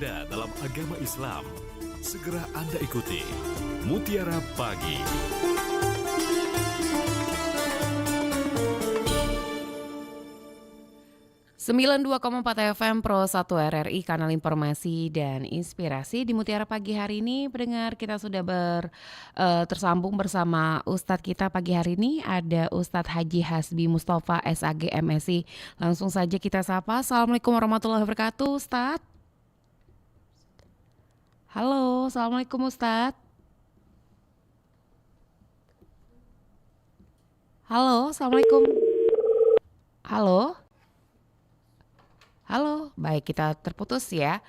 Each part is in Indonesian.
Anda dalam agama Islam. Segera Anda ikuti Mutiara Pagi. 92,4 FM Pro 1 RRI, kanal informasi dan inspirasi. Di Mutiara Pagi hari ini, pendengar, kita sudah tersambung bersama Ustadz kita pagi hari ini. Ada Ustadz Haji Hasbi Mustafa, SAG MSI. Langsung saja kita sapa. Assalamualaikum warahmatullahi wabarakatuh, Ustadz. Halo, Assalamualaikum Ustadz. Halo, Assalamualaikum. Halo. Halo, baik, kita terputus ya.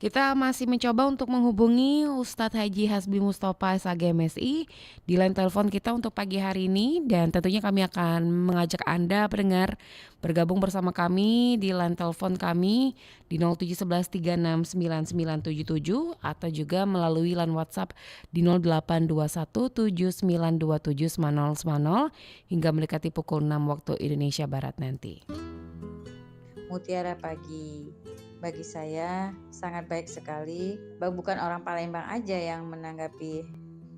Kita masih mencoba untuk menghubungi Ustadz Haji Hasbi Mustafa SAG MSI di line telepon kita untuk pagi hari ini, dan tentunya kami akan mengajak Anda pendengar bergabung bersama kami di line telepon kami di 0711369977 atau juga melalui line WhatsApp di 082179279010 hingga mendekati pukul 6 waktu Indonesia Barat nanti. Mutiara Pagi, bagi saya sangat baik sekali. Bukan orang Palembang aja yang menanggapi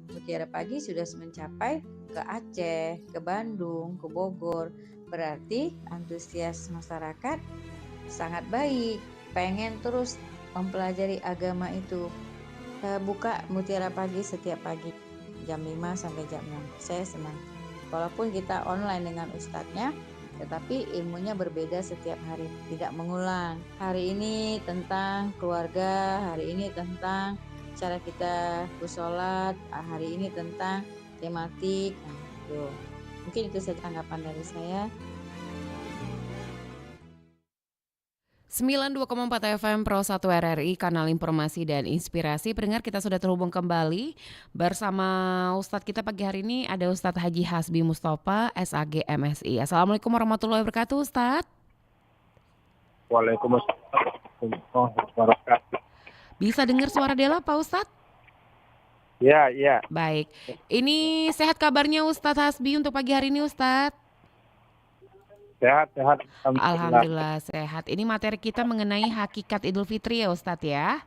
Mutiara Pagi, sudah mencapai ke Aceh, ke Bandung, ke Bogor. Berarti antusias masyarakat sangat baik, pengen terus mempelajari agama itu. Buka Mutiara Pagi setiap pagi jam 5 sampai jam 6. Saya senang. Walaupun kita online dengan ustadznya, tetapi ilmunya berbeda setiap hari, tidak mengulang. Hari ini tentang keluarga, hari ini tentang cara kita bersolat, hari ini tentang tematik. Mungkin itu saja tanggapan dari saya. 92,4 FM Pro 1 RRI, kanal informasi dan inspirasi. Pendengar, kita sudah terhubung kembali bersama Ustadz kita pagi hari ini. Ada Ustadz Haji Hasbi Mustafa, SAG MSI. Assalamualaikum warahmatullahi wabarakatuh, Ustadz. Waalaikumsalam warahmatullahi wabarakatuh. Bisa dengar suara Dela, Pak Ustadz? Ya. Baik. Ini sehat kabarnya Ustadz Hasbi untuk pagi hari ini, Ustadz? Sehat. Alhamdulillah sehat. Ini materi kita mengenai hakikat Idul Fitri ya Ustadz ya.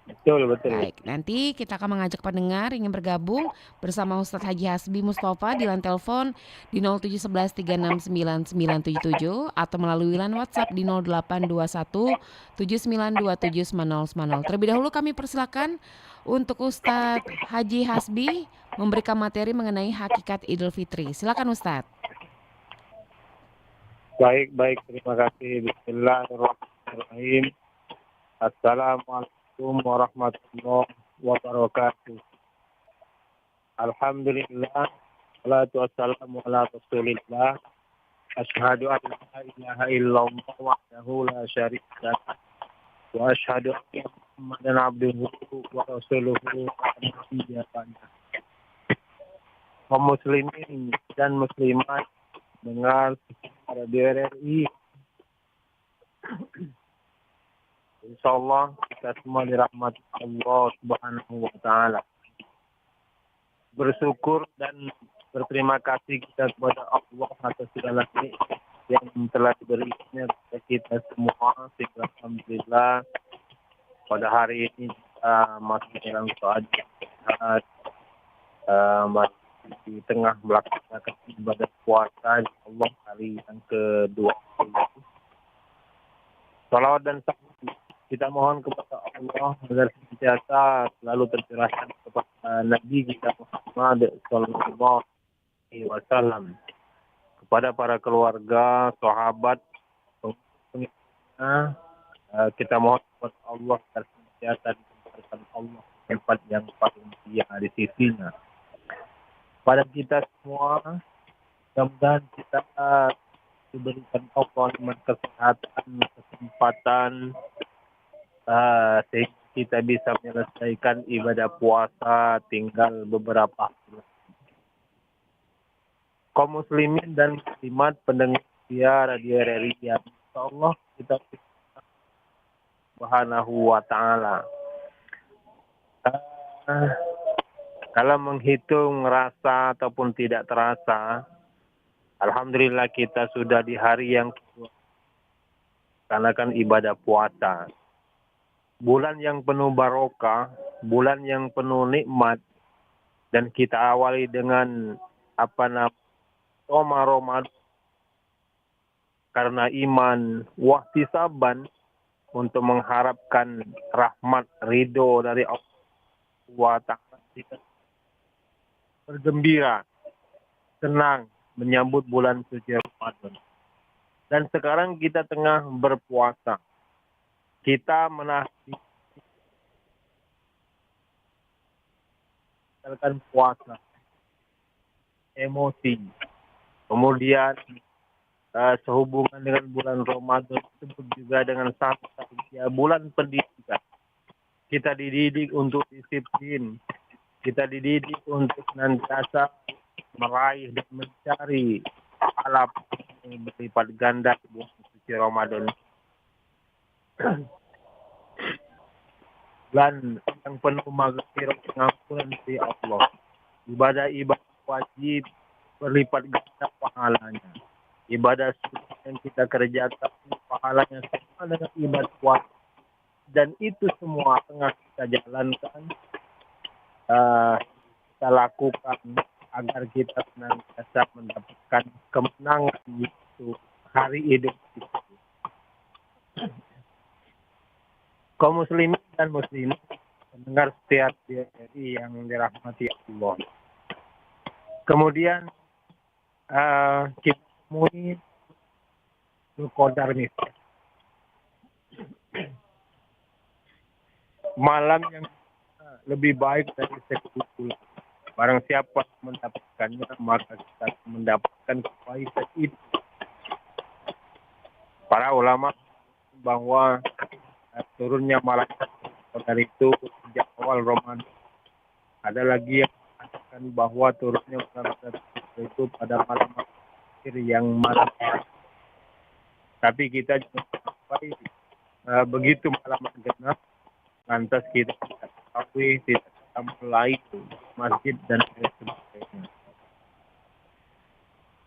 Betul. Baik, nanti kita akan mengajak pendengar ingin bergabung bersama Ustadz Haji Hasbi Mustafa di line telepon di 0711369977 atau melalui line WhatsApp di 082179279010. Terlebih dahulu kami persilakan untuk Ustadz Haji Hasbi memberikan materi mengenai hakikat Idul Fitri. Silakan Ustadz. Baik, terima kasih. Bismillahirrahmanirrahim. Assalamualaikum warahmatullahi wabarakatuh. Alhamdulillah, salatu wassalamu ala rasulillah. Asyhadu an la ilaha illallah wahdahu la syarika lah. Wa asyhadu anna Muhammadan abduhu wa rasuluhu kaum muslimin dan muslimat dengar Radio RRI. Insyaallah kita semua dirahmati Allah Subhanahu wa taala. Bersyukur dan berterima kasih kita kepada Allah atas segala nikmat yang telah diberikannya kepada kita semua. Sehingga alhamdulillah pada hari ini kita masih dalam keadaan sehat, masih di tengah melaksanakan ibadah puasa Allah hari yang kedua. Salawat dan salam kita mohon kepada Allah agar senantiasa selalu tercurahkan kepada Nabi kita Muhammad sallallahu alaihi wasallam, kepada para keluarga, sahabat, pengikutnya. Kita mohon kepada Allah agar senantiasa ditempatkan Allah tempat yang paling mulia di sisinya. Pada kita semua, mudah-mudahan kita diberikan Allah kesehatan, kesempatan, sehingga kita bisa menyelesaikan ibadah puasa tinggal beberapa hari. Kaum muslimin dan muslimat pendengar Radio RRI, insyaallah kita Subhanahu wa taala. Kalau menghitung rasa ataupun tidak terasa, alhamdulillah kita sudah di hari yang kedua. Karena kan ibadah puasa. bulan yang penuh barokah, bulan yang penuh nikmat, dan kita awali dengan Ramadan karena iman, wahtisaban untuk mengharapkan rahmat ridho dari Allah Ta'ala. Kita bergembira, senang menyambut bulan suci Ramadan. Dan sekarang kita tengah berpuasa. Kita menanggalkan puasa, emosi, kemudian sehubungan dengan bulan Ramadan disebut juga dengan bulan pendidikan. Kita dididik untuk disiplin, kita dididik untuk senantiasa meraih dan mencari pahala yang berlipat ganda di bulan suci Ramadan. Bulan yang penuh maghfirah pengampunan dari Allah. Ibadah-ibadah wajib berlipat ganda pahalanya. Ibadah yang kita kerjakan pahalanya sama dengan ibadah wajib. Dan itu semua tengah kita jalankan, kita lakukan agar kita senantiasa mendapatkan kemenangan itu hari Idul Fitri. Kaum muslimin dan muslimat mendengar setiap diri yang dirahmati Allah. Kemudian kita temui Qadar Nisfa. Malam yang lebih baik dari 10 bulan. Barang siapa mendapatkannya, maka kita mendapatkan kebaikan itu. Para ulama bahwa turunnya malaikat dari itu sejak awal Ramadan. Ada lagi yang mengatakan bahwa turunnya malaikat itu pada malam akhir yang malam. Tapi kita jangan sampai begitu malam genap, lantas kita tidak ketahui, tidak mulai masjid dan sebagainya.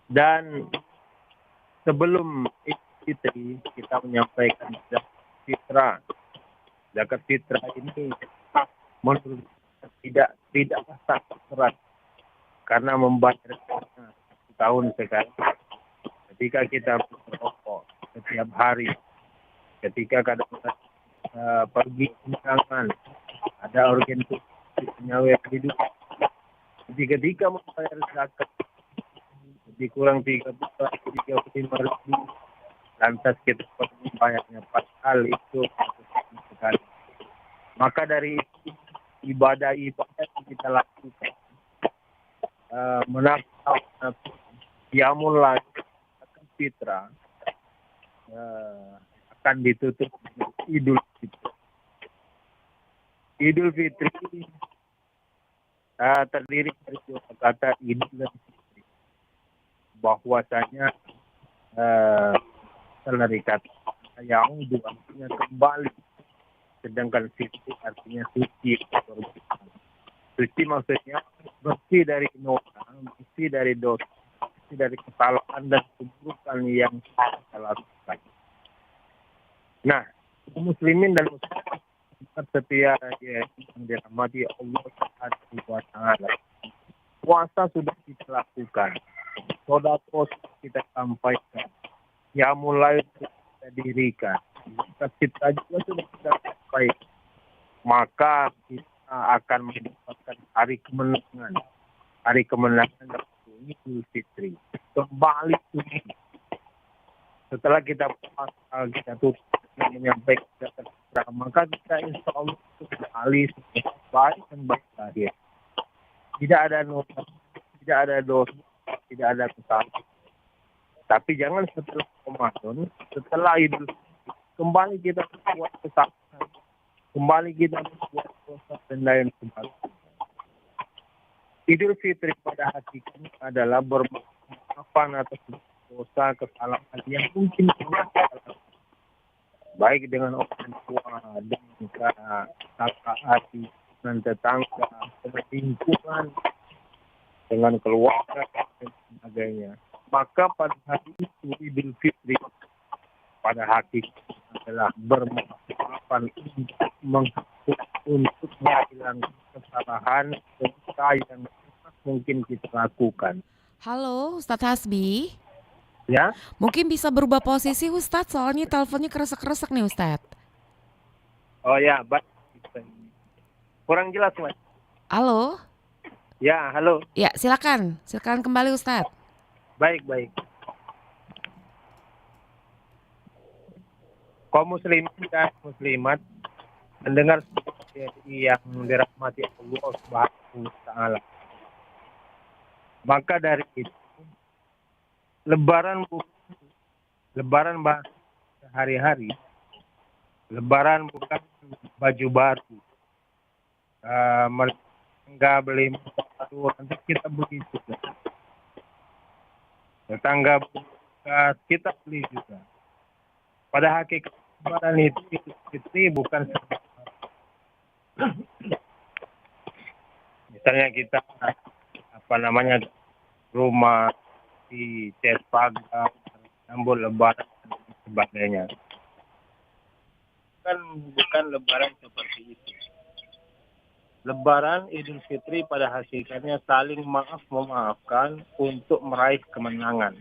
Dan sebelum Idul Fitri kita menyampaikan fitrah. Zakat fitrah ini menurut tidak sangat berat karena membayarnya tahun sekali. Ketika kita merokok setiap hari, ketika kadang-kadang pergi undangan, ada urgensi penyawa hidup. Jadi ketika membayar zakat lebih kurang 35 ribu, lantas kita membayarnya padahal itu sekali. Maka dari itu ibadah-ibadah yang kita lakukan menafsir qiyamul lail fitrah akan ditutup Idul Fitri. Idul Fitri terdiri dari dua kata Idul dan Fitri. Bahwasanya dari kata yang artinya kembali, sedangkan Fitri artinya suci. Suci maksudnya bersih dari noda, bersih dari dosa, bersih dari kesalahan dan keburukan yang kita lakukan. Nah, muslimin dan muslimat setia yang dirahmati Allah Subhanahu wa Ta'ala. Puasa sudah kita lakukan, sedekah kita sampaikan, ya mulai kita dirikan, kita juga sudah kita sampaikan. Maka kita akan mendapatkan hari kemenangan dari Idul Fitri. Kembali suci. Setelah kita puasa, kita tutup menyampaikan zakat fitrah, maka kita insya Allah kembali baik dan baik lahir. Tidak ada noda, tidak ada dosa, tidak ada kesalahan. Tapi jangan setelah Ramadan, setelah Idul Fitri, kembali kita berbuat kesalahan, kembali kita berbuat dosa dan lain sebagainya. Idul Fitri pada hakikatnya adalah bermaafan atas dosa kesalahan yang mungkin kita lakukan, baik dengan orang tua, dengan kakak adik, dengan tetangga, dengan lingkungan, dengan keluarga dan sebagainya. Maka pada hari itu Idul Fitri pada hakikatnya adalah bermaaf harapan untuk menghilangkan kesalahan dosa yang mungkin kita lakukan. Halo, Ustadz Hasbi. Ya, Mungkin bisa berubah posisi Ustadz, soalnya teleponnya keresek-keresek nih Ustadz. oh ya, baik. Kurang jelas, Mas. Halo? Ya, halo. Ya, silakan. Silakan kembali Ustadz. Baik. Kaum muslimin dan muslimat mendengar yang dirahmati Allah Subhanahu wa taala. Maka dari itu lebaran bahasa sehari-hari. Lebaran bukan baju baru. Enggak beli motor baru, nanti kita beli juga. Tetangga kita beli juga. Pada hakikat lebaran itu bukan misalnya kita rumah di cat pagar, sambut lebaran dan sebagainya. Bukan lebaran seperti itu. Lebaran Idul Fitri pada hakikatnya saling memaafkan untuk meraih kemenangan.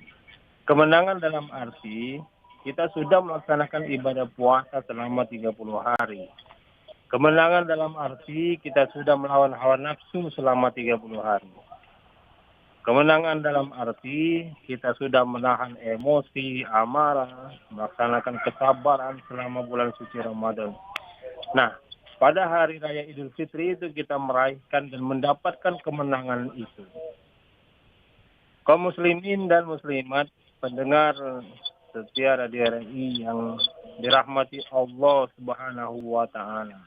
Kemenangan dalam arti kita sudah melaksanakan ibadah puasa selama 30 hari. Kemenangan dalam arti kita sudah melawan hawa nafsu selama 30 hari. Kemenangan dalam arti kita sudah menahan emosi, amarah, melaksanakan kesabaran selama bulan suci Ramadan. Nah, pada hari raya Idul Fitri itu kita meraihkan dan mendapatkan kemenangan itu. Kaum muslimin dan muslimat, pendengar setia Radio RRI yang dirahmati Allah Subhanahu wa taala.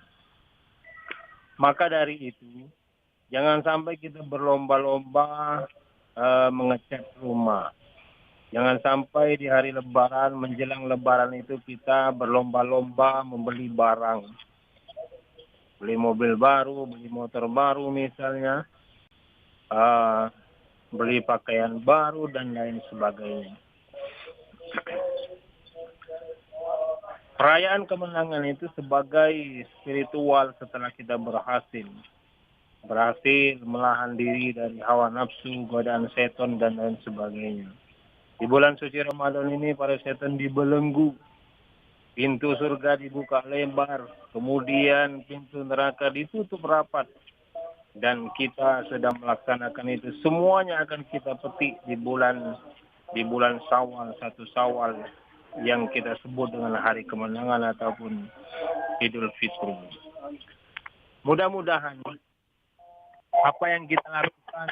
Maka dari itu, jangan sampai kita berlomba-lomba mengecat rumah. Jangan sampai di hari lebaran, menjelang lebaran itu kita berlomba-lomba membeli barang. Beli mobil baru, beli motor baru misalnya, beli pakaian baru dan lain sebagainya. Perayaan kemenangan itu sebagai spiritual setelah kita berhasil melahan diri dari hawa nafsu, godaan setan dan lain sebagainya. Di bulan suci Ramadan ini para setan dibelenggu, pintu surga dibuka lebar, kemudian pintu neraka ditutup rapat, dan kita sedang melaksanakan itu. Semuanya akan kita petik di bulan Syawal, 1 Syawal yang kita sebut dengan hari kemenangan ataupun Idul Fitri. Mudah-mudahan apa yang kita lakukan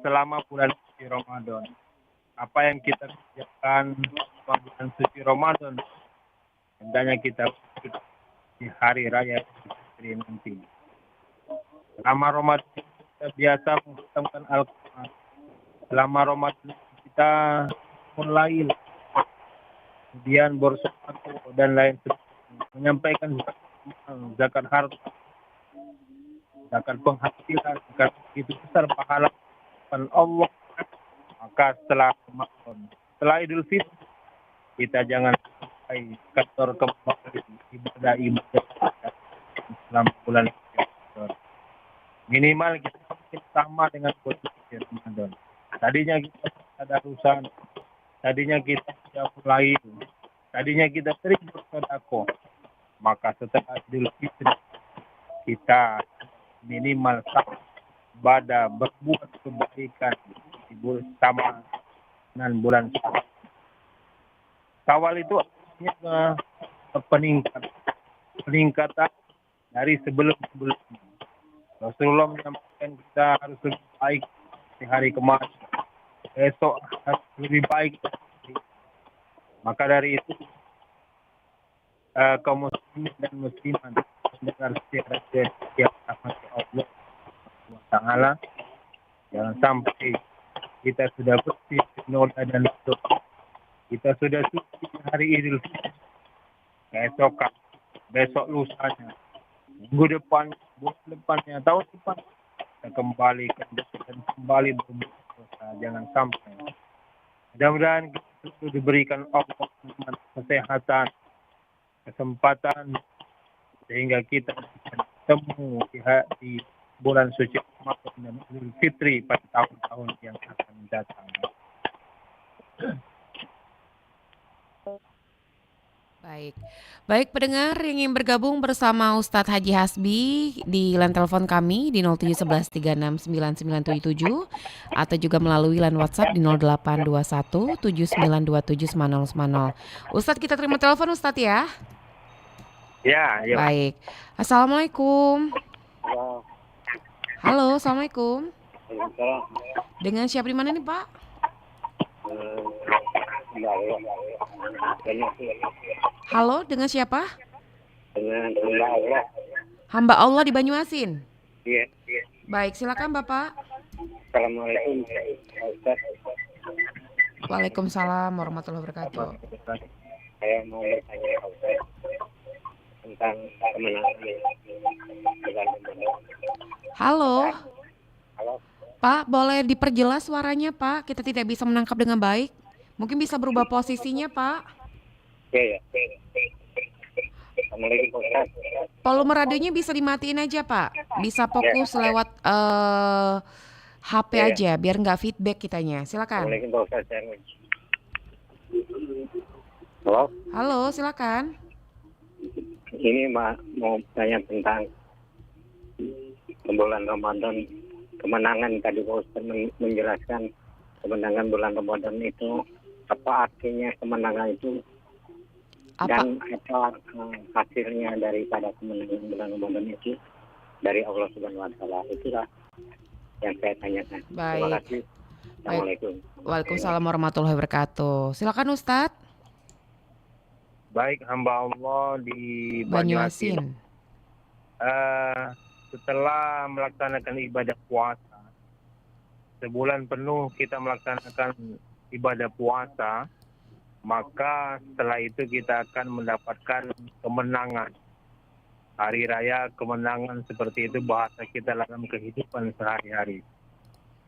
selama bulan suci Ramadan, apa yang kita kerjakan selama bulan suci Ramadan, hendaknya kita di hari raya Idul Fitri nanti. Selama Ramadan kita biasa menghatamkan Al-Quran. Selama Ramadan kita mulai kemudian bersedekah dan lain sebagainya, menyampaikan zakat harta, zakat penghasilan, zakat itu besar pahala Allah. Maka setelah Ramadan, setelah Idul Fitri, kita jangan sampai kantor kembali ibadah selama bulan Ramadan. Minimal kita sama dengan bulan Ramadan. Tadinya kita ada urusan, tadinya kita tidak mulai, tadinya kita sering bersedekah. Maka setelah Idul Fitri kita minimal ibadah berbuat kebaikan di bulan sama dengan bulan Syawal. Syawal itu artinya peningkatan dari sebelum-sebelumnya. Rasulullah menyampaikan kita harus lebih baik di hari kemarin, esok harus lebih baik. Maka dari itu kaum muslimin dan muslimat mendengar setiap rahmat Allah Taala, jangan sampai kita sudah bersih noda dan dosa, kita sudah suci hari Idul Fitri, keesokan, besok lusanya, minggu depan, bulan depannya, tahun depan kita kembali berbuat dosa. Jangan sampai. Mudah-mudahan kita diberikan Allah kesehatan, kesempatan sehingga kita bertemu di bulan suci Ramadan dan Idul Fitri pada tahun-tahun yang akan datang. Baik. Baik pendengar yang ingin bergabung bersama Ustadz Haji Hasbi di line telepon kami di 0711369977 atau juga melalui line WhatsApp di 082179279010. Ustadz, kita terima telepon Ustadz ya. Ya. Baik. Assalamualaikum. Halo, assalamualaikum. Dengan siapa di mana nih Pak? Halo, dengan siapa? Dengan Allah. Hamba Allah di Banyuasin. Iya. Baik, silakan Bapak. Assalamualaikum. Waalaikumsalam warahmatullahi wabarakatuh. Saya mau bertanya tentang kemenangan bulan Ramadan. Halo. Halo. Pak, boleh diperjelas suaranya Pak? Kita tidak bisa menangkap dengan baik. Mungkin bisa berubah posisinya Pak. Ya. Assalamualaikum Pak. Volume radionya bisa dimatiin aja Pak. Bisa fokus lewat HP aja biar nggak feedback kitanya. Silakan. Assalamualaikum Pak. Halo. Halo, silakan. Ini mau tanya tentang bulan Ramadan, kemenangan. Tadi Pak Ustaz menjelaskan kemenangan bulan Ramadan itu, apa artinya kemenangan itu, dan apa hasilnya daripada kemenangan bulan Ramadan itu dari Allah Subhanahu Wa Taala. Itulah yang saya tanyakan. Baik. Terima kasih. Assalamualaikum. Waalaikumsalam warahmatullahi wabarakatuh. Silakan Ustadz. Baik, hamba Allah di Banyuasin. Setelah melaksanakan ibadah puasa, sebulan penuh kita melaksanakan ibadah puasa, maka setelah itu kita akan mendapatkan kemenangan. Hari raya kemenangan seperti itu bahasa kita dalam kehidupan sehari-hari.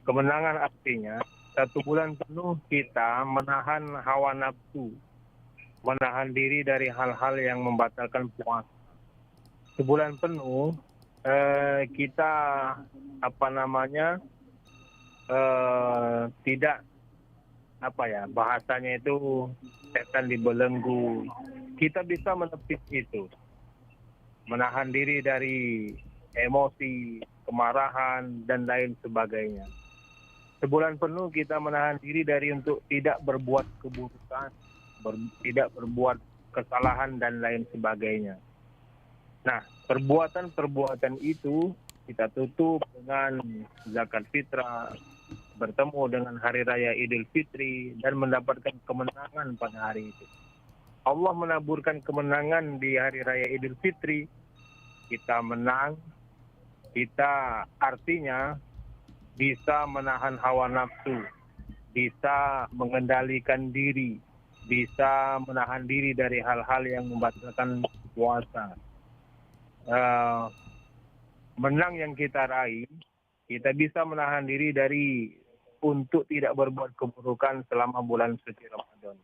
Kemenangan artinya 1 bulan penuh kita menahan hawa nafsu, menahan diri dari hal-hal yang membatalkan puasa. Sebulan penuh kita tidak bahasanya itu setan dibelenggu. Kita bisa menepis itu, menahan diri dari emosi, kemarahan dan lain sebagainya. Sebulan penuh kita menahan diri dari untuk tidak berbuat keburukan, tidak berbuat kesalahan dan lain sebagainya. Nah, perbuatan-perbuatan itu kita tutup dengan zakat fitrah, bertemu dengan hari raya Idul Fitri dan mendapatkan kemenangan pada hari itu. Allah menaburkan kemenangan di hari raya Idul Fitri. Kita menang, kita artinya bisa menahan hawa nafsu, bisa mengendalikan diri, bisa menahan diri dari hal-hal yang membatalkan puasa. Menang yang kita raih, kita bisa menahan diri dari untuk tidak berbuat keburukan selama bulan suci Ramadan.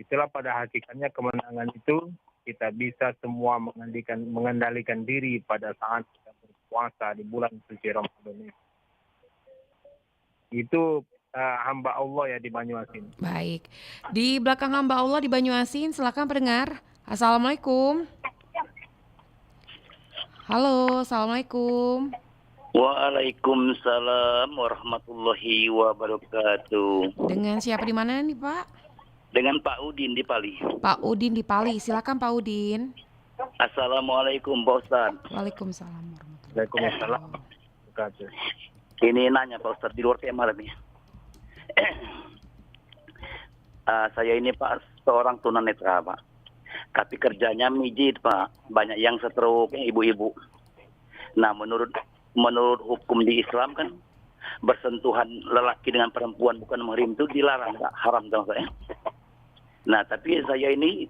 Itulah pada hakikatnya kemenangan itu, kita bisa semua mengendalikan diri pada saat kita berpuasa di bulan suci Ramadan ini. Itu hamba Allah ya di Banyuasin. Baik. Di belakang hamba Allah di Banyuasin, silakan pendengar. Assalamualaikum. Halo, assalamualaikum. Waalaikumsalam warahmatullahi wabarakatuh. Dengan siapa di mana nih Pak? Dengan Pak Udin di Pali. Pak Udin di Pali, silakan Pak Udin. Assalamualaikum Pak Ustaz. Waalaikumsalam warahmatullahi Waalaikumsalam. wabarakatuh. Ini nanya Pak Ustaz di luar tema nih. Saya ini Pak seorang tunanetra Pak. Tapi kerjanya mijit Pak. Banyak yang stroke ibu-ibu. Nah menurut hukum di Islam kan bersentuhan lelaki dengan perempuan bukan mahrim itu dilarang, Pak. Haram sama saya. Nah tapi saya ini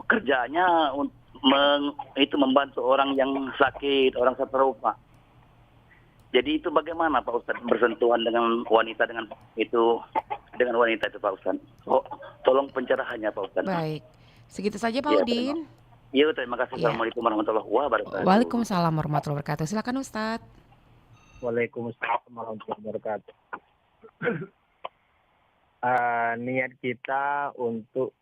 kerjanya itu membantu orang yang sakit, orang stroke Pak. Jadi itu bagaimana Pak Ustadz bersentuhan dengan wanita dengan wanita itu Pak Ustadz. Tolong pencerahannya Pak Ustadz. Baik. Segitu saja Pak Iya, Udin. terima kasih. Iya. Assalamualaikum warahmatullahi wabarakatuh. Waalaikumsalam warahmatullahi wabarakatuh. Silakan Ustadz. Waalaikumsalam warahmatullahi wabarakatuh. Niat kita untuk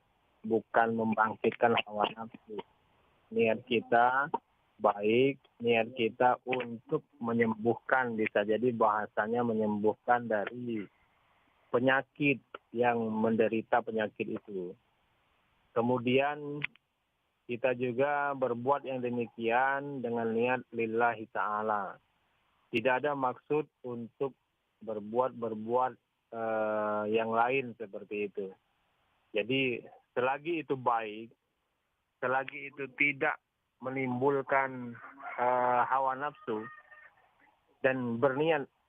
bukan membangkitkan hawa nafsu. Niat kita baik, niat kita untuk menyembuhkan, bisa jadi bahasanya menyembuhkan dari penyakit yang menderita penyakit itu. Kemudian kita juga berbuat yang demikian dengan niat lillahi ta'ala. Tidak ada maksud untuk berbuat yang lain seperti itu. Jadi selagi itu baik, selagi itu tidak menimbulkan hawa nafsu dan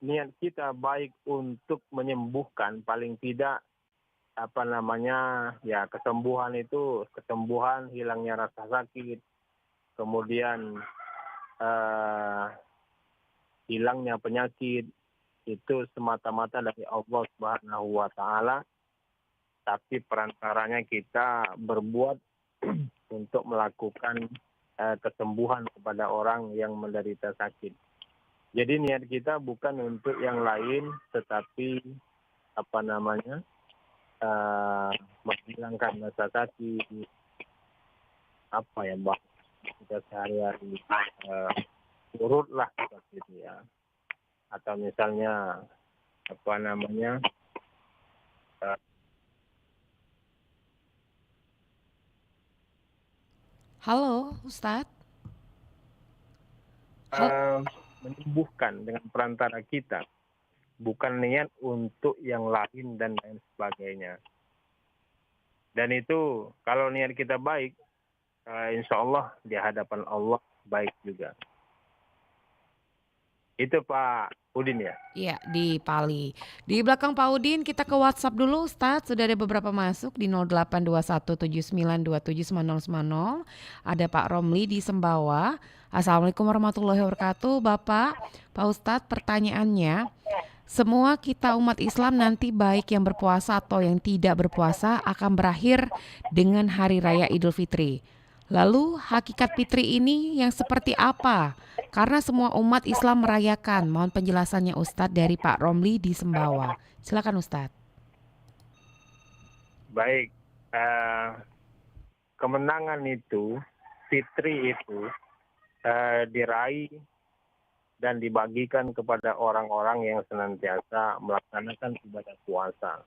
niat kita baik untuk menyembuhkan, paling tidak kesembuhan, hilangnya rasa sakit, kemudian hilangnya penyakit, itu semata-mata dari Allah Subhanahu wa Ta'ala, tapi perantaranya kita berbuat untuk melakukan kesembuhan kepada orang yang menderita sakit. Jadi niat kita bukan untuk yang lain, tetapi menghilangkan rasa sakit, kita sehari-hari turutlah seperti itu ya. Atau misalnya Halo Ustadz. menyembuhkan dengan perantara kita, bukan niat untuk yang lain dan lain sebagainya. Dan itu kalau niat kita baik, insya Allah di hadapan Allah baik juga. Itu Pak Udin ya? Iya, di Pali. Di belakang Pak Udin kita ke WhatsApp dulu Ustadz. Sudah ada beberapa masuk di 082179279090. Ada Pak Romli di Sembawa. Assalamualaikum warahmatullahi wabarakatuh. Bapak, Pak Ustadz, pertanyaannya, semua kita umat Islam nanti baik yang berpuasa atau yang tidak berpuasa akan berakhir dengan Hari Raya Idul Fitri. Lalu hakikat fitri ini yang seperti apa? Karena semua umat Islam merayakan. Mohon penjelasannya Ustadz dari Pak Romli di Sembawa. Silakan Ustadz. Baik, kemenangan itu, fitri itu diraih dan dibagikan kepada orang-orang yang senantiasa melaksanakan ibadah puasa.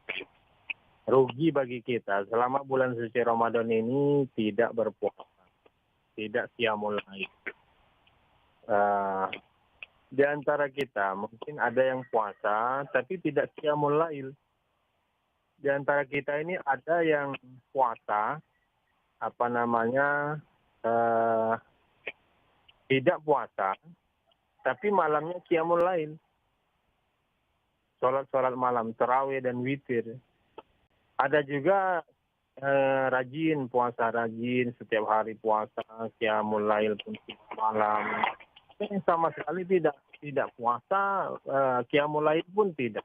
Rugi bagi kita selama bulan suci Ramadan ini tidak berpuasa, tidak qiyamul lail. Di antara kita mungkin ada yang puasa tapi tidak qiyamul lail. Di antara kita ini ada yang puasa tidak puasa tapi malamnya qiyamul lail. Salat malam, tarawih dan witir. Ada juga rajin puasa, setiap hari puasa, qiyamul lail pun setiap malam. Yang sama sekali tidak puasa, qiyamul lail pun tidak.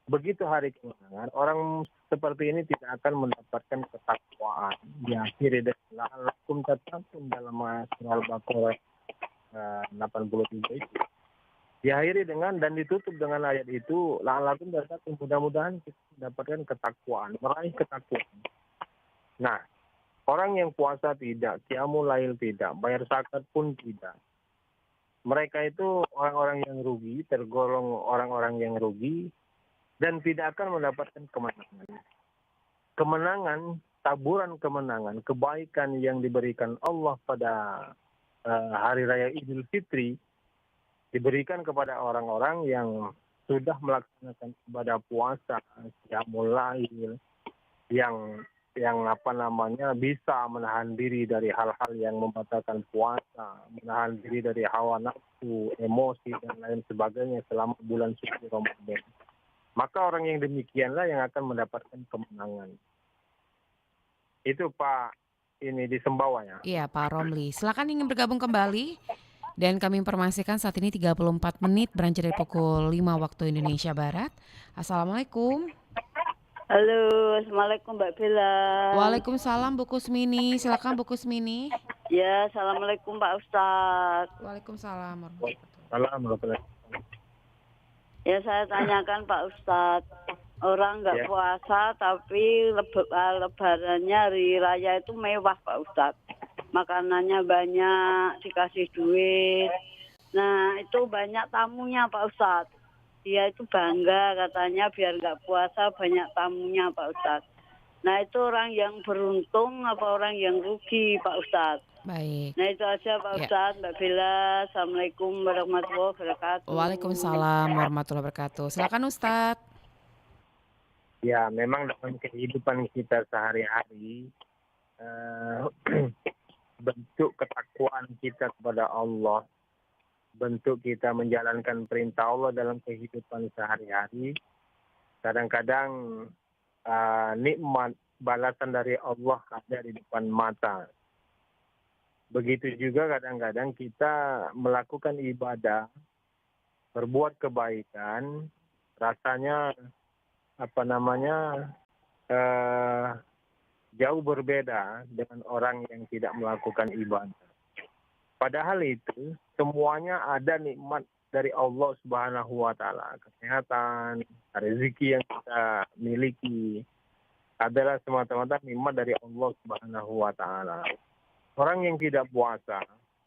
Begitu hari kemenangan, orang seperti ini tidak akan mendapatkan ketakwaan. Diakhiri dengan la'allakum tattaqun dalam surah Al-Baqarah 83 itu. Diakhiri dengan dan ditutup dengan ayat itu, la'allakum tattaqun, mudah-mudahan kita mendapatkan ketakwaan, meraih ketakwaan. Nah, orang yang puasa tidak, qiyamul lail tidak, bayar zakat pun tidak. Mereka itu orang-orang yang rugi, tergolong orang-orang yang rugi, dan tidak akan mendapatkan kemenangan. Kemenangan, taburan kemenangan, kebaikan yang diberikan Allah pada Hari Raya Idul Fitri, diberikan kepada orang-orang yang sudah melaksanakan ibadah puasa, qiyamul lail, yang bisa menahan diri dari hal-hal yang membatalkan puasa, menahan diri dari hawa nafsu, emosi dan lain sebagainya selama bulan suci Ramadan. Maka orang yang demikianlah yang akan mendapatkan kemenangan. Itu Pak ini di Sembawa ya. Iya Pak Romli. Silakan ingin bergabung kembali. Dan kami informasikan saat ini 34 menit beranjak dari pukul 5 waktu Indonesia Barat. Assalamualaikum. Halo, Assalamualaikum Mbak Bella. Waalaikumsalam Bu Kusmini. Silakan Bu Kusmini. Ya, Assalamualaikum Pak Ustadz. Waalaikumsalam warahmatullahi wabarakatuh. Salam warahmatullahi Ya, saya tanyakan Pak Ustadz. Orang nggak Ya. puasa tapi lebarannya hari raya itu mewah Pak Ustadz. Makanannya banyak, dikasih duit. Nah, itu banyak tamunya Pak Ustadz. Dia itu bangga katanya biar nggak puasa banyak tamunya Pak Ustadz. Nah, itu orang yang beruntung apa orang yang rugi Pak Ustadz? Baik. Nah, itu aja Pak Ya. Ustadz, Mbak Bella. Assalamualaikum warahmatullahi wabarakatuh. Waalaikumsalam warahmatullahi wabarakatuh. Silakan Ustadz. Ya, memang dalam kehidupan kita sehari-hari, bentuk ketakwaan kita kepada Allah, bentuk kita menjalankan perintah Allah dalam kehidupan sehari-hari, kadang-kadang nikmat balasan dari Allah ada di depan mata. Begitu juga kadang-kadang kita melakukan ibadah, berbuat kebaikan, rasanya jauh berbeda dengan orang yang tidak melakukan ibadah. Padahal itu semuanya ada nikmat dari Allah Subhanahu wa taala. Kesehatan, rezeki yang kita miliki adalah semata-mata nikmat dari Allah Subhanahu wa taala. Orang yang tidak puasa,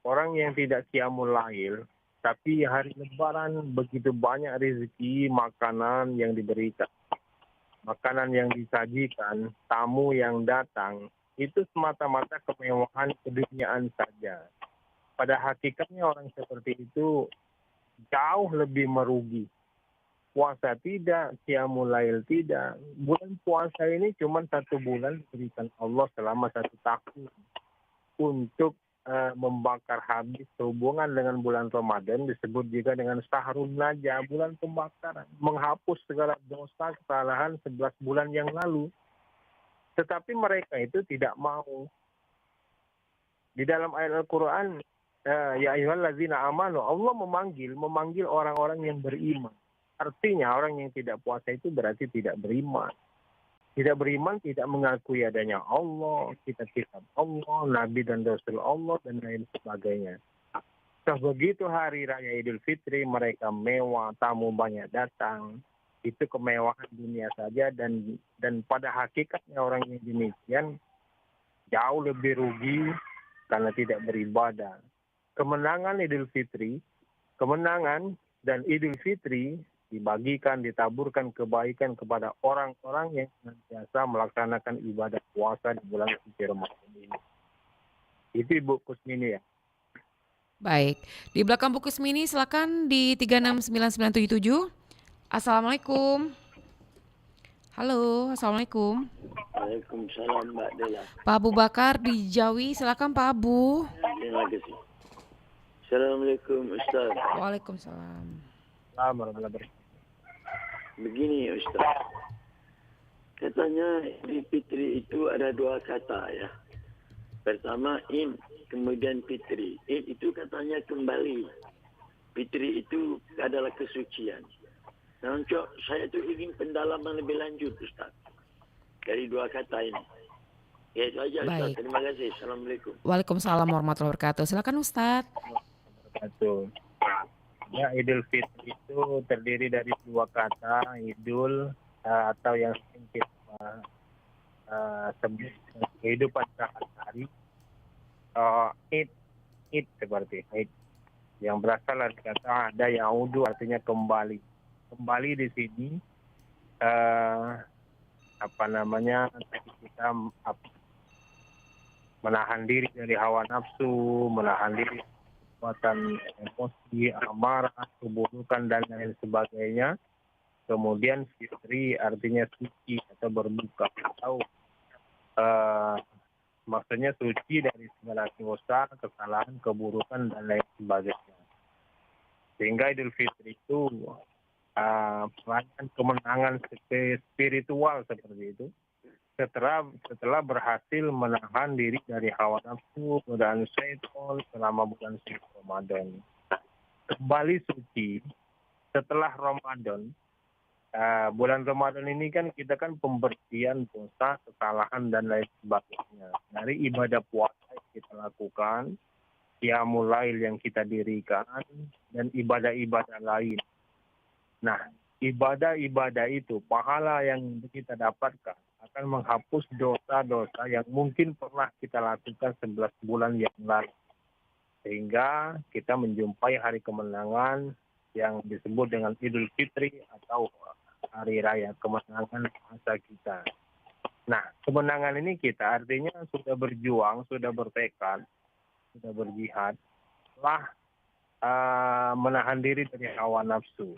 orang yang tidak qiyamul lail, tapi hari Lebaran begitu banyak rezeki, makanan yang diberikan, makanan yang disajikan, tamu yang datang, itu semata-mata kemewahan keduniaan saja. Pada hakikatnya orang seperti itu jauh lebih merugi. Puasa tidak, qiyamul lail tidak. Bulan puasa ini cuma 1 bulan diberikan Allah selama 1 tahun untuk membakar habis. Sehubungan dengan bulan Ramadan disebut juga dengan Syahrun Najah, bulan pembakaran, menghapus segala dosa kesalahan 11 bulan yang lalu. Tetapi mereka itu tidak mau. Di dalam ayat Al-Quran, ya ayyuhallazina amanu, Allah memanggil orang-orang yang beriman. Artinya orang yang tidak puasa itu berarti tidak beriman. Tidak beriman, tidak mengakui adanya Allah, kitab-kitab Allah, Nabi dan Rasul Allah, dan lain sebagainya. Begitu hari raya Idul Fitri, mereka mewah, tamu banyak datang. Itu kemewahan dunia saja, dan pada hakikatnya orang yang demikian jauh lebih rugi karena tidak beribadah. Kemenangan dan Idul Fitri dibagikan, ditaburkan kebaikan kepada orang-orang yang senantiasa melaksanakan ibadah puasa di bulan suci Ramadan ini. Itu Ibu Kusmini ya. Baik. Di belakang Bu Kusmini silakan di 369977. Assalamualaikum. Halo, Assalamualaikum. Waalaikumsalam Mbak Dela. Pak Abu Bakar di Jawi, silakan Pak Abu. Terima kasih. Assalamualaikum Ustaz. Waalaikumsalam. Begini Ustaz, katanya Idul Fitri itu ada 2 kata ya. Pertama in, kemudian fitri. In itu katanya kembali. Fitri itu adalah kesucian. Nah, saya itu ingin pendalaman lebih lanjut Ustaz dari 2 kata ini. Ya itu aja Ustaz. Baik. Terima kasih. Assalamualaikum. Waalaikumsalam warahmatullahi wabarakatuh. Silakan Ustadz. Ya, Idul Fitri itu terdiri dari 2 kata, Idul atau yang sering kita sebut kehidupan sehari-hari, Id seperti Id, yang berasal dari kata ada yaudu, artinya kembali. Kembali di sini kita menahan diri dari hawa nafsu, menahan diri kekuatan emosi, amarah, keburukan dan lain sebagainya. Kemudian fitri artinya suci atau berbuka, atau maksudnya suci dari segala dosa, kesalahan, keburukan dan lain sebagainya. Sehingga Idul Fitri itu perayaan kemenangan spiritual seperti itu. Setelah berhasil menahan diri dari hawa nafsu, godaan syaitan selama bulan suci Ramadan. Kembali suci setelah Ramadan Bulan Ramadan ini kan kita kan pembersihan dosa, kesalahan dan lain sebagainya. Dari ibadah puasa yang kita lakukan, qiyamul lail yang kita dirikan, dan ibadah-ibadah lain. Nah, ibadah-ibadah itu, pahala yang kita dapatkan akan menghapus dosa-dosa yang mungkin pernah kita lakukan 11 bulan yang lalu. Sehingga kita menjumpai hari kemenangan yang disebut dengan Idul Fitri atau hari raya kemenangan puasa kita. Nah, kemenangan ini kita artinya sudah berjuang, sudah bertekad, sudah berjihad, telah menahan diri dari hawa nafsu,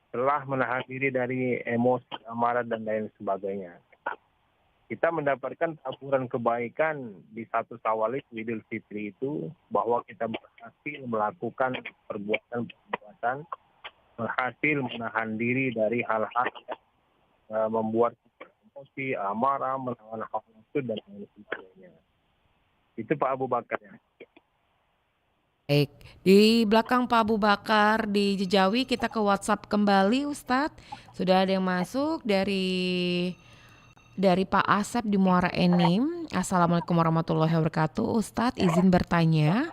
telah menahan diri dari emosi, amarah, dan lain sebagainya. Kita mendapatkan taburan kebaikan di 1 Syawal Idul Fitri itu, bahwa kita berhasil melakukan perbuatan-perbuatan, berhasil menahan diri dari hal-hal yang membuat kita emosi, amarah, melawan hawa nafsu, dan lain sebagainya. Itu Pak Abu Bakar ya. Baik, di belakang Pak Abu Bakar di Jejawi kita ke WhatsApp kembali Ustadz. Sudah ada yang masuk dari Pak Asep di Muara Enim. Assalamualaikum warahmatullahi wabarakatuh. Ustadz izin bertanya,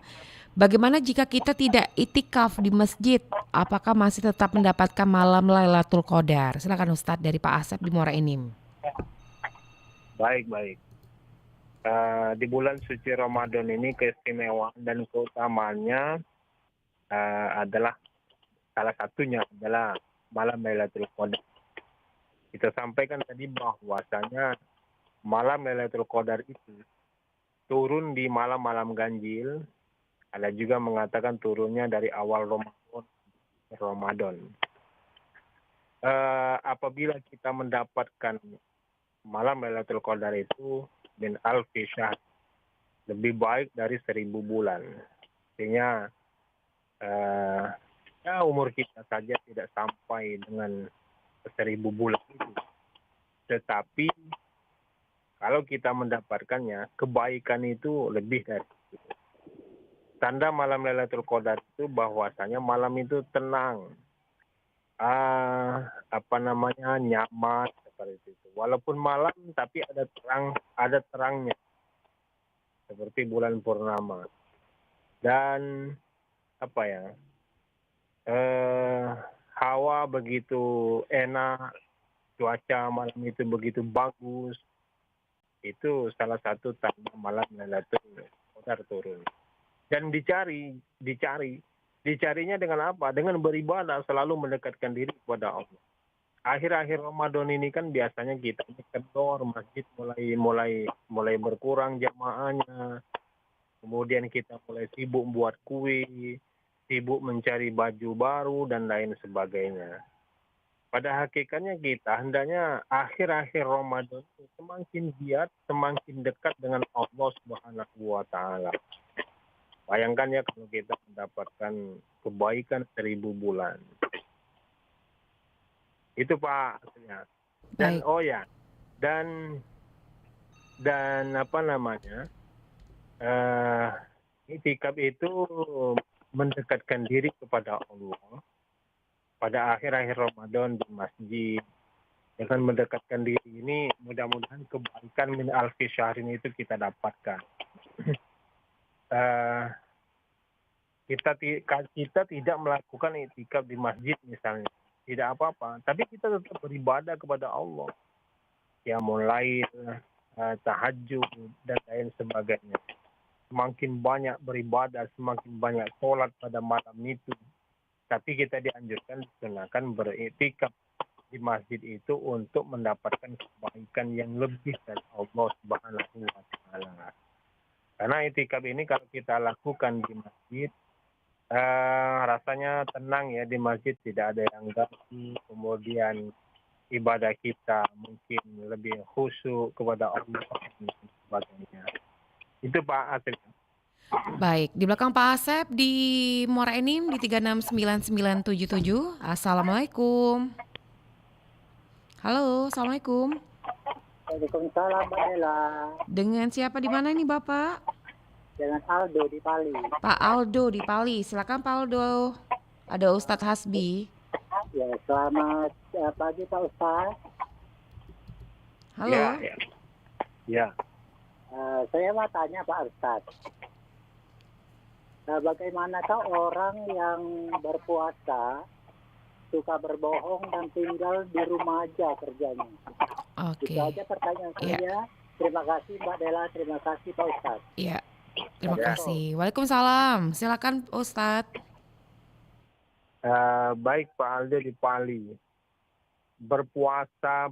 bagaimana jika kita tidak itikaf di masjid? Apakah masih tetap mendapatkan malam Lailatul Qadar? Silakan Ustadz dari Pak Asep di Muara Enim. Baik. Di bulan suci Ramadan ini keistimewaan dan keutamaannya adalah salah satunya adalah malam Lailatul Qadar. Kita sampaikan tadi bahwasanya malam Lailatul Qadar itu turun di malam-malam ganjil. Ada juga mengatakan turunnya dari awal Ramadan. Apabila kita mendapatkan malam Lailatul Qadar itu min alfi syahr, lebih baik dari 1000 bulan. Artinya umur kita saja tidak sampai dengan 1000 bulan itu. Tetapi kalau kita mendapatkannya, kebaikan itu lebih dari itu. Tanda malam Lailatul Qadar itu bahwasanya malam itu tenang, nyaman seperti itu. Walaupun malam tapi ada terangnya seperti bulan purnama. Dan hawa begitu enak, cuaca malam itu begitu bagus. Itu salah satu tanda malam Lailatul Qadar turun. Dan dicarinya dengan apa? Dengan beribadah, selalu mendekatkan diri kepada Allah. Akhir-akhir Ramadan ini kan biasanya kita kendor, masjid mulai berkurang jamaahnya. Kemudian kita mulai sibuk buat kue, sibuk mencari baju baru dan lain sebagainya. Pada hakikatnya kita hendaknya akhir-akhir Ramadan semakin giat, semakin dekat dengan Allah Subhanahu wa taala. Bayangkan ya kalau kita mendapatkan kebaikan 1000 bulan. Itu Pak. Dan Baik. dan itikaf itu mendekatkan diri kepada Allah pada akhir-akhir Ramadan di masjid. Dengan mendekatkan diri ini, mudah-mudahan kebaikan min alfi syahrin itu kita dapatkan. Kita tidak melakukan itikaf di masjid misalnya, tidak apa-apa, tapi kita tetap beribadah kepada Allah. Ya mulai tahajud dan lain sebagainya. Semakin banyak beribadah, semakin banyak sholat pada malam itu. Tapi kita dianjurkan, disunahkan beriktikaf di masjid itu untuk mendapatkan kebaikan yang lebih dari Allah Subhanahu wa taala. Karena iktikaf ini kalau kita lakukan di masjid, rasanya tenang ya, di masjid tidak ada yang ganggu, kemudian ibadah kita mungkin lebih khusyuk kepada Allah dan sebagainya. Itu Pak Asep. Baik, di belakang Pak Asep di Muara Enim di 369977. Assalamualaikum. Halo, assalamualaikum. Waalaikumsalam Mbak Dela. Dengan siapa di mana ini Bapak? Dengan Aldo di Pali. Pak Aldo di Pali. Silakan Pak Aldo. Ada Ustadz Hasbi. Ya, selamat pagi Pak Ustaz. Halo. Ya, ya. Ya. Saya mau tanya Pak Ustaz, bagaimanakah orang yang berpuasa suka berbohong dan tinggal di rumah aja kerjanya? Oke. Itu aja pertanyaan Ya. saya. Terima kasih Mbak Dela, terima kasih Pak Ustaz. Iya. Terima Ya. kasih. Waalaikumsalam. Silakan Ustadz. Baik Pak Aldo di Pali. Puasa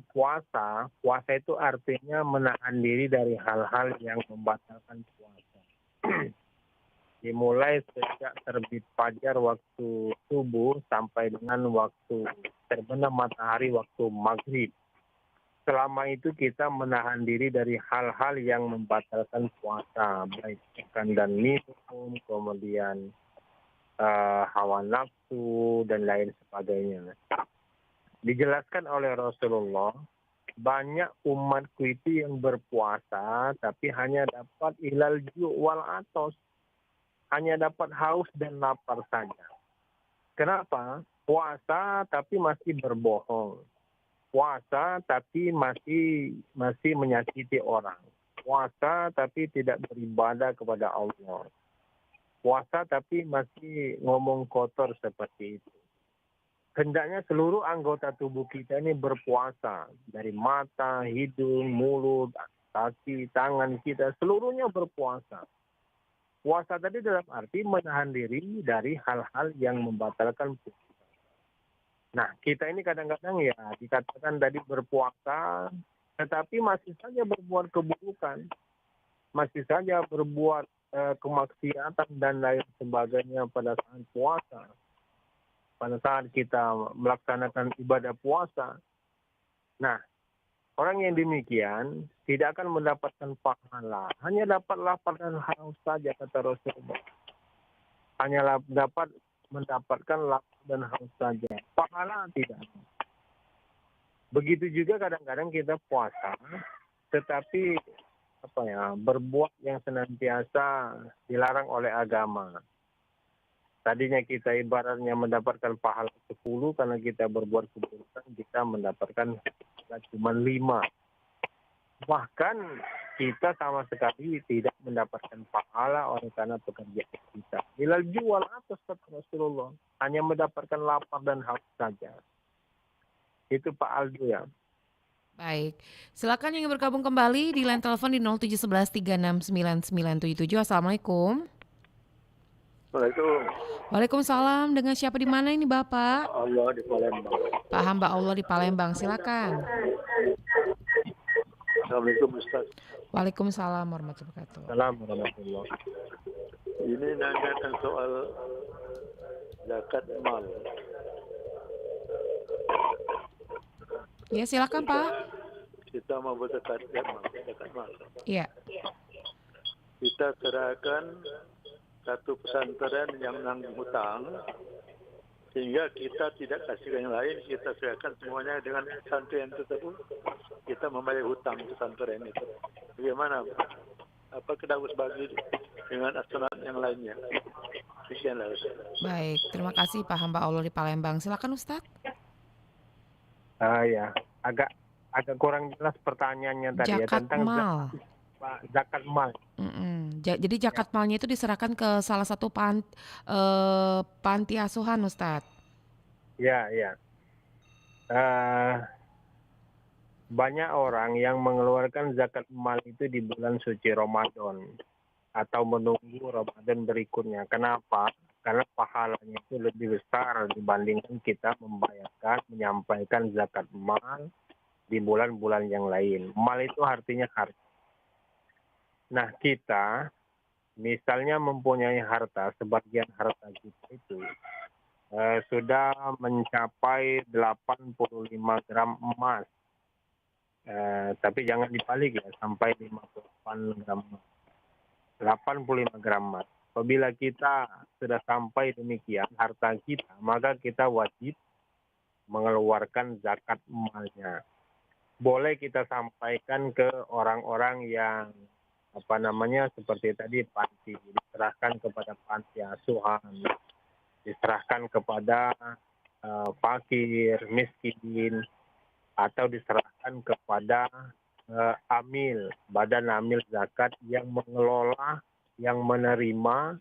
itu artinya menahan diri dari hal-hal yang membatalkan puasa. Dimulai sejak terbit fajar waktu subuh sampai dengan waktu terbenam matahari waktu maghrib. Selama itu kita menahan diri dari hal-hal yang membatalkan puasa, baik makan dan minum, kemudian hawa nafsu dan lain sebagainya. Dijelaskan oleh Rasulullah, banyak umatku itu yang berpuasa tapi hanya dapat ilal ju' wal atos, hanya dapat haus dan lapar saja. Kenapa? Puasa tapi masih berbohong. Puasa tapi masih menyakiti orang. Puasa tapi tidak beribadah kepada Allah. Puasa tapi masih ngomong kotor seperti itu. Hendaknya seluruh anggota tubuh kita ini berpuasa. Dari mata, hidung, mulut, kaki, tangan kita, seluruhnya berpuasa. Puasa tadi dalam arti menahan diri dari hal-hal yang membatalkan puasa. Nah, kita ini kadang-kadang ya dikatakan tadi berpuasa, tetapi masih saja berbuat keburukan. Masih saja berbuat kemaksiatan dan lain sebagainya pada saat puasa. Pada saat kita melaksanakan ibadah puasa. Nah, orang yang demikian tidak akan mendapatkan pahala. Hanya dapat lapar dan haus saja, kata Rasulullah. Hanya dapat mendapatkan lapar dan haus saja. Pahala tidak. Begitu juga kadang-kadang kita puasa, tetapi berbuat yang senantiasa dilarang oleh agama. Tadinya kita ibaratnya mendapatkan pahala 10 karena kita berbuat keburukan, kita mendapatkan cuma 5. Bahkan kita sama sekali tidak mendapatkan pahala oleh karena pekerjaan kita. Ilal jual atas kata Rasulullah, hanya mendapatkan lapar dan haus saja. Itu Pak Aldo ya. Baik, silakan yang bergabung kembali di line telepon di 0711369977. Assalamualaikum. Waalaikumsalam. Waalaikumsalam. Dengan siapa di mana ini Bapak? Allah di Palembang. Pak hamba Allah di Palembang. Silakan. Assalamualaikum Ustaz. Waalaikumsalam warahmatullahi wabarakatuh. Assalamualaikum warahmatullahi. Ini nanyakan soal zakat mal. Ya silakan Pak. Kita mau berzakat mal. Iya. Kita serahkan satu pesantren yang nanggung hutang, sehingga kita tidak kasih yang lain, kita serahkan semuanya dengan pesantren tersebut. Kita membayar hutang pesantren itu. Bagaimana? Apa kita harus bagi dengan asuransi yang lainnya? Demikianlah Ustaz. Baik, terima kasih Pak hamba Allah di Palembang. Silakan Ustadz. Ya, agak kurang jelas pertanyaannya tadi ya Zakat tentang mal. zakat mal. Jadi zakat malnya itu diserahkan ke salah satu panti asuhan Ustadz. Ya. Banyak orang yang mengeluarkan zakat mal itu di bulan suci Ramadan atau menunggu Ramadan berikutnya. Kenapa? Karena pahalanya itu lebih besar dibandingkan kita menyampaikan zakat mal di bulan-bulan yang lain. Mal itu artinya harta. Nah, kita misalnya mempunyai harta, sebagian harta kita itu sudah mencapai 85 gram emas. Tapi jangan dibalik ya, sampai 58 gram emas. 85 gram emas. Apabila kita sudah sampai demikian harta kita, maka kita wajib mengeluarkan zakat malnya. Boleh kita sampaikan ke orang-orang yang seperti tadi panti, diserahkan kepada panti asuhan, diserahkan kepada fakir, miskin, atau diserahkan kepada badan amil zakat yang mengelola, yang menerima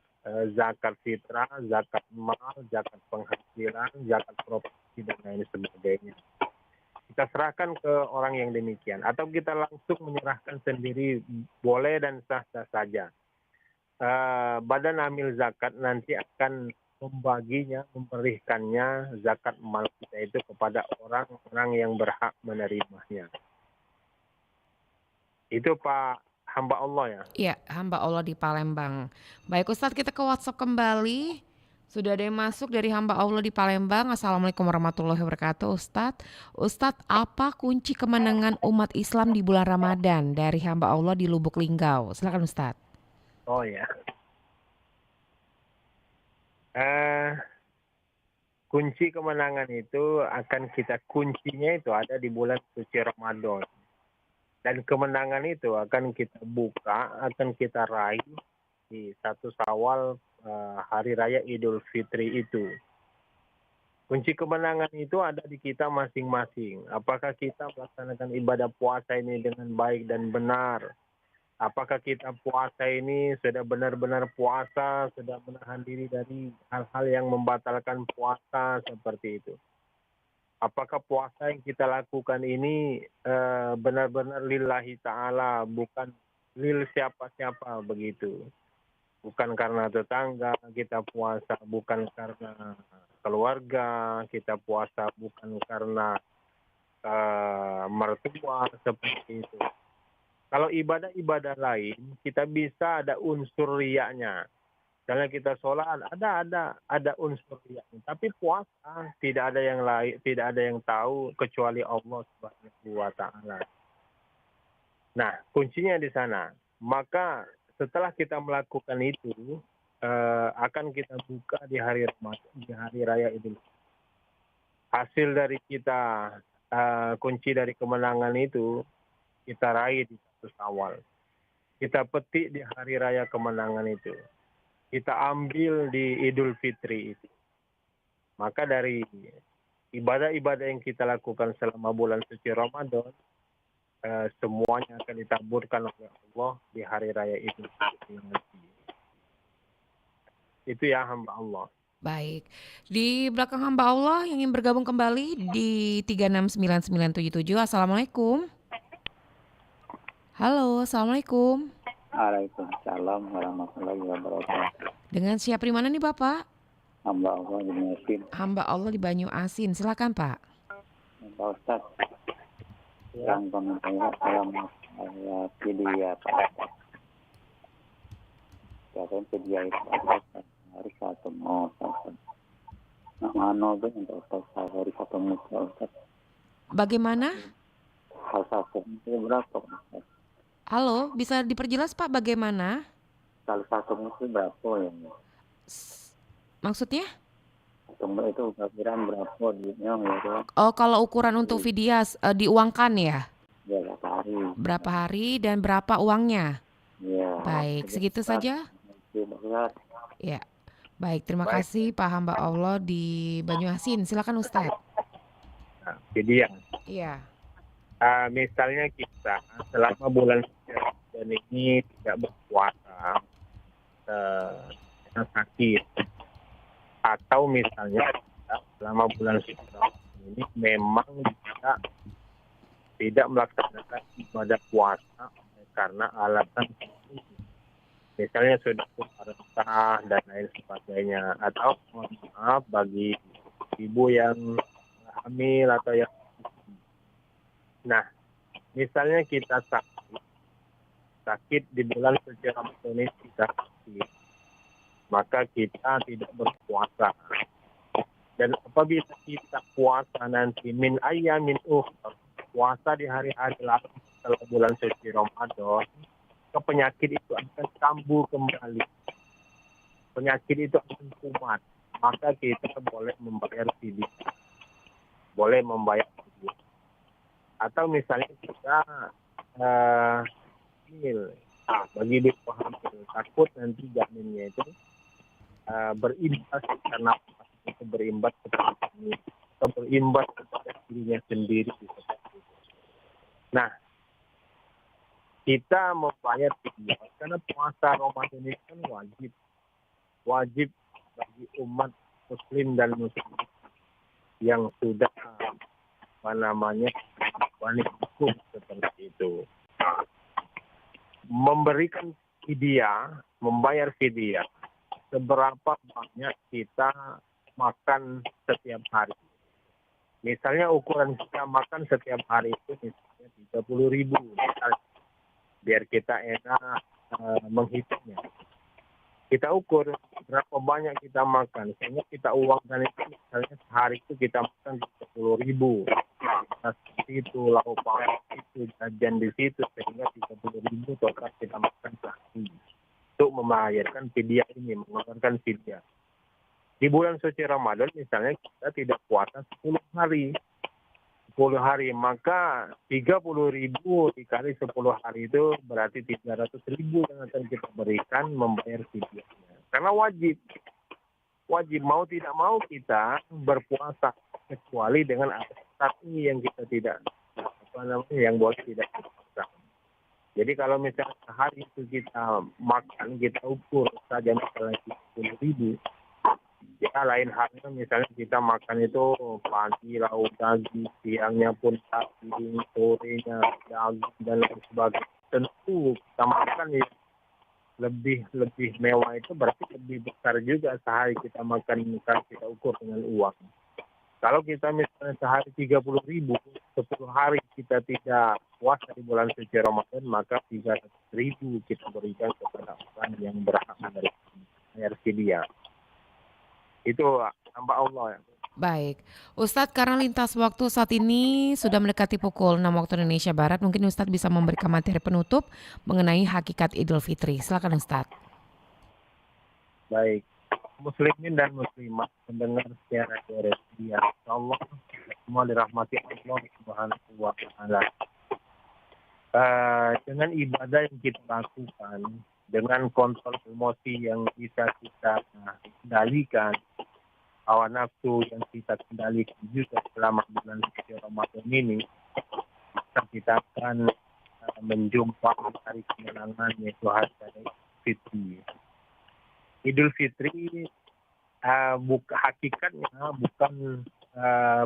zakat fitrah, zakat mal, zakat penghasilan, zakat properti dan lain sebagainya. Kita serahkan ke orang yang demikian, atau kita langsung menyerahkan sendiri, boleh dan sah-sah saja. Badan amil zakat nanti akan memberikannya zakat mal kita itu kepada orang-orang yang berhak menerimanya. Itu Pak hamba Allah ya. Iya, hamba Allah di Palembang. Baik Ustadz, kita ke WhatsApp kembali. Sudah ada yang masuk dari hamba Allah di Palembang. Assalamualaikum warahmatullahi wabarakatuh Ustadz. Ustadz, apa kunci kemenangan umat Islam di bulan Ramadan? Dari hamba Allah di Lubuk Linggau. Silakan Ustadz. Oh ya. Kunci kemenangan itu kuncinya itu ada di bulan suci Ramadan. Dan kemenangan itu akan kita raih di 1 Syawal, hari raya Idul Fitri itu. Kunci kemenangan itu ada di kita masing-masing. Apakah kita melaksanakan ibadah puasa ini dengan baik dan benar? Apakah kita puasa ini sudah benar-benar puasa, sudah menahan diri dari hal-hal yang membatalkan puasa seperti itu? Apakah puasa yang kita lakukan ini benar-benar lillahi ta'ala, bukan lil siapa-siapa begitu. Bukan karena tetangga kita puasa, bukan karena keluarga kita puasa, bukan karena mertua seperti itu. Kalau ibadah-ibadah lain, kita bisa ada unsur riyanya. Misalnya kita sholat, ada unsur riyanya. Tapi puasa tidak ada yang lain, tidak ada yang tahu kecuali Allah Subhanahu wa Ta'ala. Nah, kuncinya di sana. Maka setelah kita melakukan itu, akan kita buka di hari Ramadan, di hari raya Idul Fitri. Hasil dari kita, kunci dari kemenangan itu, kita raih di 1 Syawal. Kita petik di hari raya kemenangan itu. Kita ambil di Idul Fitri itu. Maka dari ibadah-ibadah yang kita lakukan selama bulan suci Ramadan, semuanya akan ditaburkan oleh Allah di hari raya Idul Fitri nanti. Itu ya hamba Allah. Baik, di belakang hamba Allah yang ingin bergabung kembali di 369977. Assalamualaikum. Halo, Assalamualaikum. Waalaikumsalam warahmatullahi wabarakatuh. Dengan siapa di mana nih Bapak? Hamba Allah di Banyu Asin. Hamba Allah di Banyu Asin. Silakan Pak. Pak Ustaz, yang komentarnya dalam video Pak. Jangan video itu hari satu mau Ustaz. Nah, mana tuh untuk Ustaz hari satu mau Ustaz? Bagaimana? Hal satu itu berapa Ustaz? Halo, bisa diperjelas Pak bagaimana? Kalau satu itu berapa ya? Maksudnya? Itu perkiraan berapa duitnya ya? Oh, kalau ukuran untuk Vidyas diuangkan ya? Ya, berapa hari? Berapa hari dan berapa uangnya? Ya. Baik, segitu saja? Ya. Baik, terima kasih Pak hamba Allah di Banyu Asin. Silakan Ustadz. Nah, jadi yang misalnya kita selama bulan Ramadan ini tidak berpuasa, sakit, atau misalnya kita selama bulan Ramadan ini memang kita tidak melaksanakan ibadah puasa karena alasan misalnya sudah puasa dan lain sebagainya, atau mohon maaf bagi ibu yang hamil atau yang nah, misalnya kita sakit di bulan suci Ramadan ini kita sakit, maka kita tidak berpuasa. Dan apabila kita puasa nanti min ayyamin puasa di hari-hari lain setelah bulan suci Ramadan, penyakit itu akan kambuh kembali. Penyakit itu akan kumat. Maka kita boleh membayar fidyah. Boleh membayar fidyah. Atau misalnya kita bagi ibu hamil takut nanti janinnya itu berimbas karena itu berimbas kepada kami, atau berimbas kepada dirinya sendiri. Nah, kita membayar fidyah karena puasa Ramadan ini kan wajib bagi umat muslim dan muslim yang sudah wanita hukum seperti itu. Memberikan fidyah, membayar fidyah, seberapa banyak kita makan setiap hari. Misalnya ukuran kita makan setiap hari itu misalnya 30.000, biar kita enak menghitungnya. Kita ukur berapa banyak kita makan, sehingga kita uangkan itu misalnya sehari itu kita makan 30.000. Nasi itu, lauk pauk itu, jajan di situ, sehingga 30.000 total kita makan sehari. Untuk membayarkan fidyah ini, mengeluarkan fidyah. Di bulan suci Ramadan misalnya kita tidak puasa 10 hari. 10 hari, maka 30.000 dikali 10 hari itu berarti 300.000 yang akan kita berikan membayar fidyahnya. Karena wajib mau tidak mau kita berpuasa kecuali dengan atas ini yang kita tidak yang boleh tidak berpuasa. Jadi kalau misalnya sehari itu kita makan, kita ukur saja misalnya 30.000. Ya lain halnya misalnya kita makan itu pagi lauk daging, siangnya pun daging, sorenya daging dan lain sebagainya. Tentu kita makan ya lebih mewah itu berarti lebih besar juga sehari kita makan, kita ukur dengan uang. Kalau kita misalnya sehari 30.000, 10 hari kita tidak puasa di bulan suci Ramadan, maka 300.000 kita berikan kepada orang yang berhak dari bayar fidyah. Itu hamba Allah ya. Baik, Ustadz, karena lintas waktu saat ini sudah mendekati pukul 6 waktu Indonesia Barat, mungkin Ustadz bisa memberikan materi penutup mengenai hakikat Idul Fitri. Silakan Ustadz. Baik, muslimin dan muslimat mendengar secara direct ya Allah, semua dirahmati Allah Subhanahu wa taala. Dengan ibadah yang kita lakukan, dengan kontrol emosi yang bisa kita kendalikan, hawa nafsu yang kita kendalikan juga selama bulan suci Ramadan ini, maka kita akan menjumpai hari kemenangan, yaitu hari Fitri. Idul Fitri hakikatnya bukan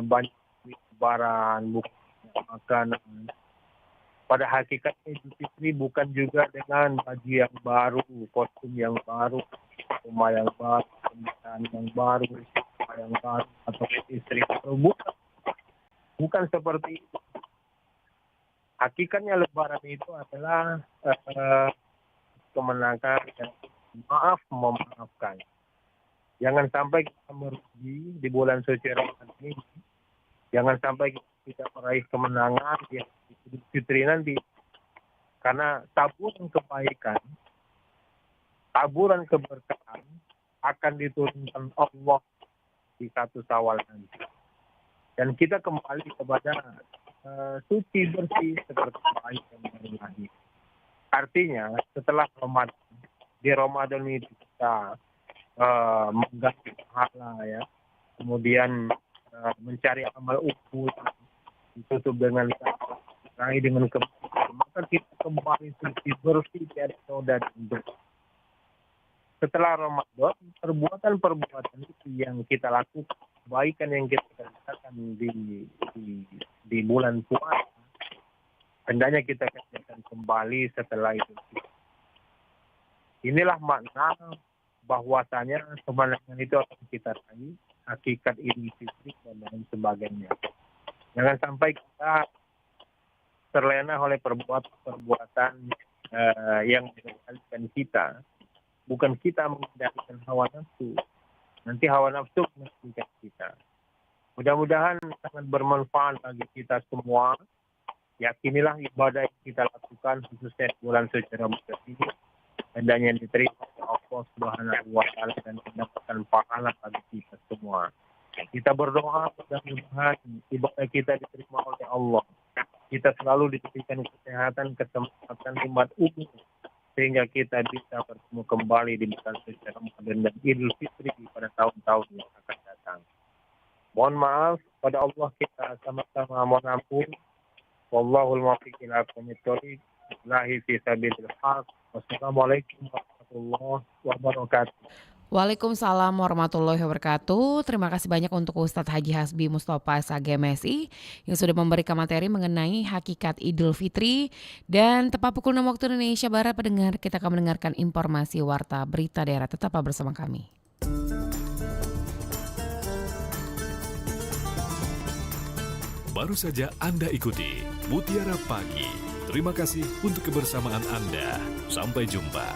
banyak lebaran, bukan makanan. Pada hakikatnya Idul Fitri bukan juga dengan baju yang baru, kostum yang baru, rumah yang baru, kendaraan yang baru, rumah yang baru, atau istri baru. Bukan seperti itu. Hakikatnya lebaran itu adalah kemenangan dan memaafkan. Jangan sampai kita merugi di bulan suci Ramadan ini. Jangan sampai kita meraih kemenangan di Idul Fitri nanti. Karena taburan kebaikan, taburan keberkahan akan diturunkan Allah di 1 Syawal nanti. Dan kita kembali kepada suci bersih seperti bayi yang baru lahir. Artinya setelah Ramadan, di Ramadan ini kita mengganti pahala ya, kemudian mencari amal ukhuwah, ditutup dengan raih dengan kebaikan, maka kita kembali suci bersih dari noda dan dosa. Setelah Ramadan, perbuatan-perbuatan itu yang kita lakukan, kebaikan yang kita kerjakan di bulan puasa, hendaknya kita kerjakan kembali setelah itu. Inilah makna bahwasanya kemenangan itu akan kita raih, hakikat Idul Fitri dan lain sebagainya. Jangan sampai kita terlena oleh perbuatan yang mengendalikan kita. Bukan kita mengendalikan hawa nafsu. Nanti hawa nafsu mengendalikan kita. Mudah-mudahan sangat bermanfaat bagi kita semua. Yakinilah ibadah yang kita lakukan khususnya bulan suci Ramadan ini hendaknya diterima oleh Allah Subhanahu wa taala dan mendapatkan pahala bagi kita semua. Kita berdoa mudah-mudahan ibadah kita diterima oleh Allah. Kita selalu diberikan kesehatan, kesempatan, nikmat umur sehingga kita bisa bertemu kembali di bulan suci Ramadan dan Idul Fitri pada tahun-tahun yang akan datang. Mohon maaf pada Allah kita sama-sama mohon ampun. Wallahul muwaffiq ila aqwamit thoriq. Billahi fi sabilil haq. Wassalamualaikum warahmatullahi wabarakatuh. Waalaikumsalam warahmatullahi wabarakatuh. Terima kasih banyak untuk Ustadz Haji Hasbi Mustofa SAGMSI yang sudah memberikan materi mengenai hakikat Idul Fitri. Dan tepat pukul 6 waktu Indonesia Barat, pendengar, kita akan mendengarkan informasi warta berita daerah. Tetaplah bersama kami. Baru saja Anda ikuti Mutiara Pagi. Terima kasih untuk kebersamaan Anda. Sampai jumpa.